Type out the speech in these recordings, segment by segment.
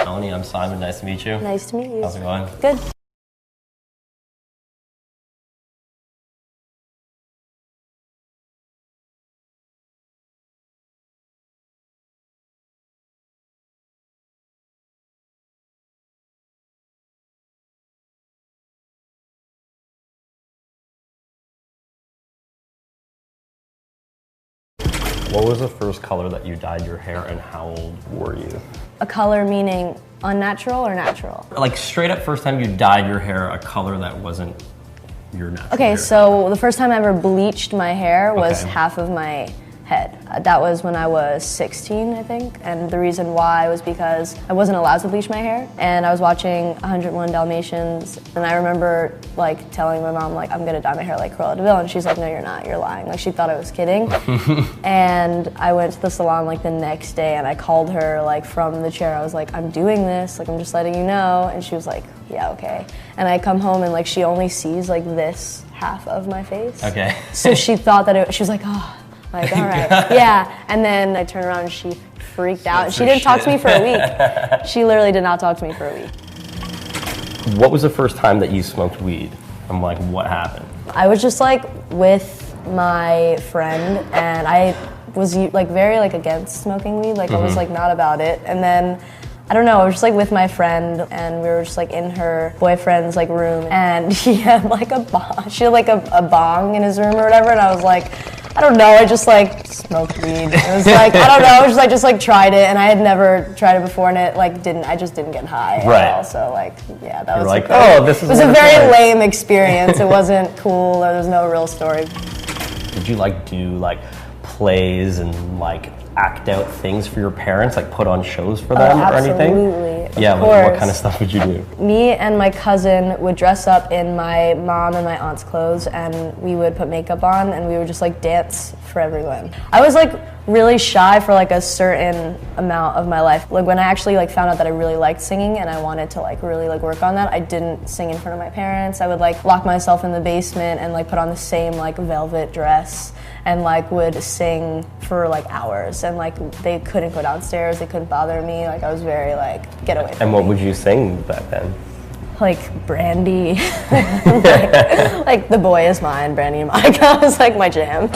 Melanie, I'm Simon. Nice to meet you. Nice to meet you. How's it going? Good. What was the first color that you dyed your hair and how old were you? A color meaning unnatural or natural? Like straight up first time you dyed your hair a color that wasn't your natural Okay, hair. so the first time I ever bleached my hair was Okay. half of my head. That was when I was 16, I think. And the reason why was because I wasn't allowed to bleach my hair. And I was watching 101 Dalmatians. And I remember like telling my mom, like, I'm gonna dye my hair like Cruella de Vil. And she's like, no, you're not, you're lying. Like she thought I was kidding. And I went to the salon like the next day and I called her like from the chair. I was like, I'm doing this, like I'm just letting you know. And she was like, yeah, okay. And I come home and like she only sees like this half of my face. Okay. So she thought that she was like, oh, like, all right, yeah. And then I turned around and she freaked out. She didn't talk to me for a week. She literally did not talk to me for a week. What was the first time that you smoked weed? I'm like, what happened? I was just like with my friend and I was like very like against smoking weed. Like I was like not about it. And then I don't know, I was just like with my friend and we were just like in her boyfriend's like room and he had like a bong. She had like a bong in his room or whatever and I was like, I don't know, I just like smoked weed. It was like, I don't know, I just like tried it and I had never tried it before and it like I just didn't get high at all. So like, yeah, that was like, oh, this is it was a very lame experience. It wasn't cool or there was no real story. Did you like do like plays and like act out things for your parents, like put on shows for them or anything? Absolutely. Yeah, what kind of stuff would you do? Me and my cousin would dress up in my mom and my aunt's clothes and we would put makeup on and we would just like dance for everyone. I was like really shy for like a certain amount of my life. Like when I actually like found out that I really liked singing and I wanted to like really like work on that, I didn't sing in front of my parents. I would like lock myself in the basement and like put on the same like velvet dress and like would sing for like hours and like they couldn't go downstairs, they couldn't bother me. Like I was very like, get away from me. And what would you sing back then? Like Brandy, like The Boy Is Mine, Brandy and Monica was like my jam.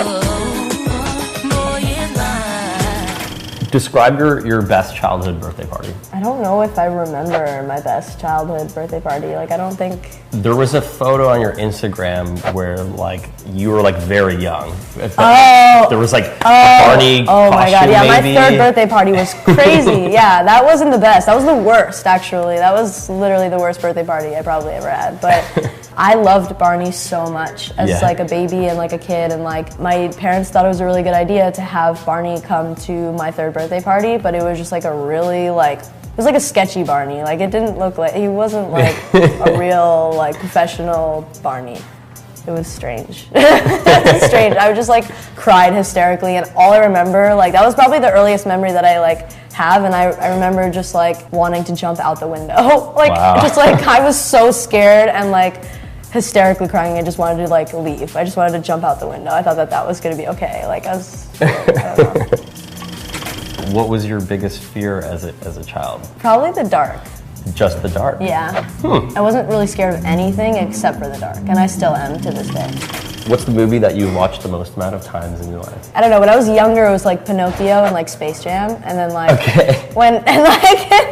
Describe your best childhood birthday party. I don't know if I remember my best childhood birthday party. Like I don't think. There was a photo on your Instagram where like you were like very young. There was like a Barney Oh my god, yeah, maybe. my third birthday party was crazy. Yeah, that wasn't the best. That was the worst actually. That was literally the worst birthday party I probably ever had. But I loved Barney so much as like a baby and like a kid and like my parents thought it was a really good idea to have Barney come to my third birthday party, but it was just like a really like, it was like a sketchy Barney. Like it didn't look like, he wasn't like a real like professional Barney. It was strange. Strange. I just like cried hysterically and all I remember, like that was probably the earliest memory that I like have and I remember just like wanting to jump out the window. Like just like I was so scared and like hysterically crying. I just wanted to like leave. I just wanted to jump out the window. I thought that was gonna be okay. Like I was, I don't know. What was your biggest fear as a child? Probably the dark. Just the dark? Yeah. I wasn't really scared of anything except for the dark, and I still am to this day. What's the movie that you watched the most amount of times in your life? I don't know, when I was younger it was like Pinocchio and like Space Jam, and then like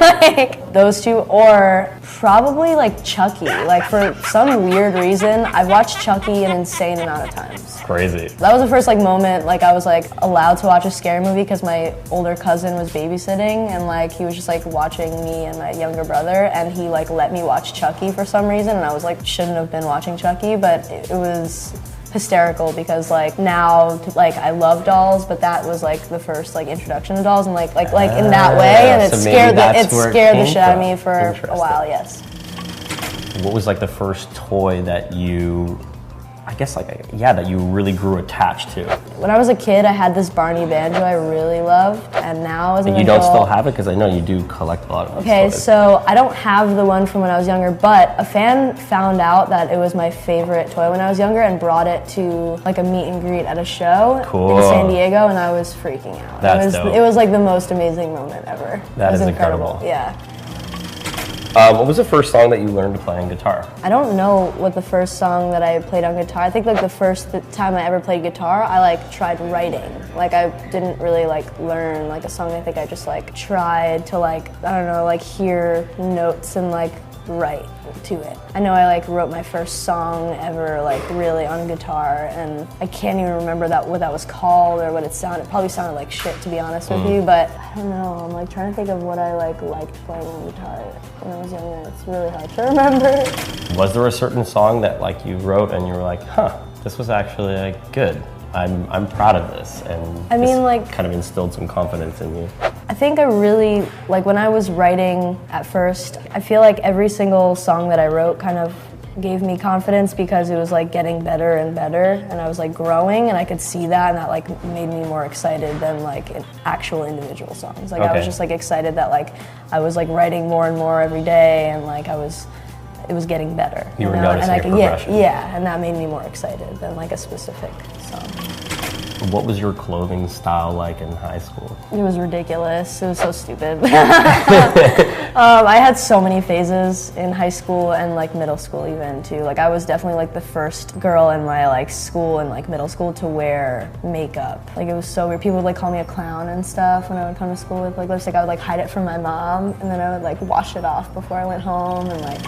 like those two, or probably like Chucky. Like for some weird reason, I've watched Chucky an insane amount of times. Crazy. That was the first like moment like I was like allowed to watch a scary movie because my older cousin was babysitting and like he was just like watching me and my younger brother and he like let me watch Chucky for some reason and I was like shouldn't have been watching Chucky, but it was hysterical because like now like I love dolls, but that was like the first like introduction to dolls and like in that way, and it scared the shit out of me for a while. Yes. What was like the first toy that you, I guess like, yeah, that you really grew attached to? When I was a kid, I had this Barney banjo I really loved, and now as an adult... You don't still have it? Because I know you do collect a lot of Okay, toys. so I don't have the one from when I was younger, but a fan found out that it was my favorite toy when I was younger and brought it to like a meet and greet at a show in San Diego, and I was freaking out. That's dope. It was like the most amazing moment ever. That is incredible. Yeah. What was the first song that you learned to play on guitar? I don't know what the first song that I played on guitar. I think like the first time I ever played guitar, I like tried writing. Like I didn't really like learn like a song. I think I just like tried to like, I don't know, like hear notes and like write to it. I know I like wrote my first song ever like really on guitar, and I can't even remember what that was called or what it sounded. It probably sounded like shit, to be honest with you, but I don't know. I'm like trying to think of what I like liked playing on guitar when I was younger. It's really hard to remember. Was there a certain song that like you wrote and you were like, huh, this was actually like good. I'm proud of this, and I mean, like, kind of instilled some confidence in you. I think I really, like when I was writing at first, I feel like every single song that I wrote kind of gave me confidence because it was like getting better and better, and I was like growing, and I could see that, and that like made me more excited than like actual individual songs. Like I was just like excited that like I was like writing more and more every day, and like it was getting better. You were noticing a progression. Yeah, and that made me more excited than like a specific song. What was your clothing style like in high school? It was ridiculous. It was so stupid. I had so many phases in high school and like middle school even too. Like I was definitely like the first girl in my like school and like middle school to wear makeup. Like it was so weird. People would like call me a clown and stuff when I would come to school with like lipstick. I would like hide it from my mom, and then I would like wash it off before I went home, and like.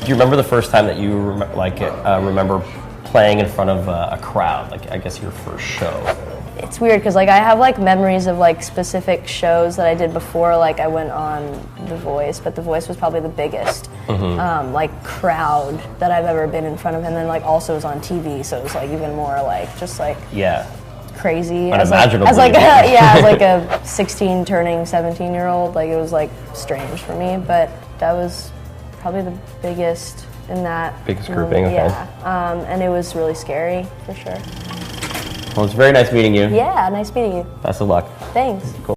Do you remember the first time that you remember playing in front of a crowd, like I guess your first show? It's weird because like I have like memories of like specific shows that I did before. Like I went on The Voice, but The Voice was probably the biggest like crowd that I've ever been in front of, and then like also it was on TV, so it was like even more like just like crazy. Unimaginable. As like a 16 turning 17-year-old, like it was like strange for me, but that was probably the biggest in that. Biggest grouping, okay. Yeah, and it was really scary, for sure. Well, it's very nice meeting you. Yeah, nice meeting you. Best of luck. Thanks. Cool.